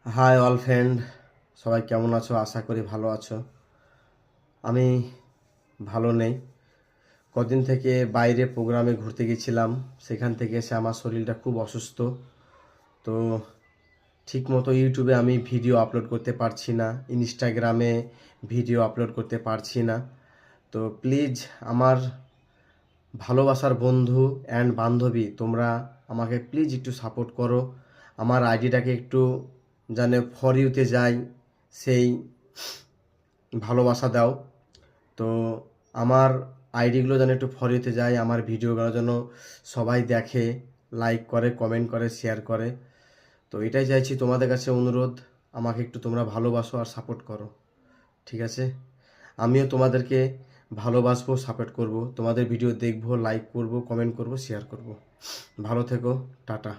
High all friend, সবাই কেমন আছো? আশা করি ভালো আছো। আমি ভালো নেই। কদিন থেকে বাইরে প্রোগ্রামে ঘুরতে গেছিলাম, সেখান থেকে এসে আমার শরীরটা খুব অসুস্থ। তো ঠিকমতো ইউটিউবে আমি ভিডিও আপলোড করতে পারছি না, ইনস্টাগ্রামে ভিডিও আপলোড করতে পারছি না। তো প্লিজ আমার ভালোবাসার বন্ধু অ্যান্ড বান্ধবী, তোমরা আমাকে প্লিজ একটু সাপোর্ট করো। আমার আইডিটাকে একটু যেন ফর ইউতে যাই, সেই ভালোবাসা দাও। তো আমার আইডিগুলো যেন একটু ফর ইউতে যায়, আমার ভিডিওগুলো যেন সবাই দেখে, লাইক করে, কমেন্ট করে, শেয়ার করে। তো এটাই চাইছি তোমাদের কাছে অনুরোধ, আমাকে একটু তোমরা ভালোবাসো আর সাপোর্ট করো, ঠিক আছে? আমিও তোমাদেরকে ভালোবাসবো, সাপোর্ট করব, তোমাদের ভিডিও দেখবো, লাইক করব, কমেন্ট করব, শেয়ার করব। ভালো থেকো, টাটা।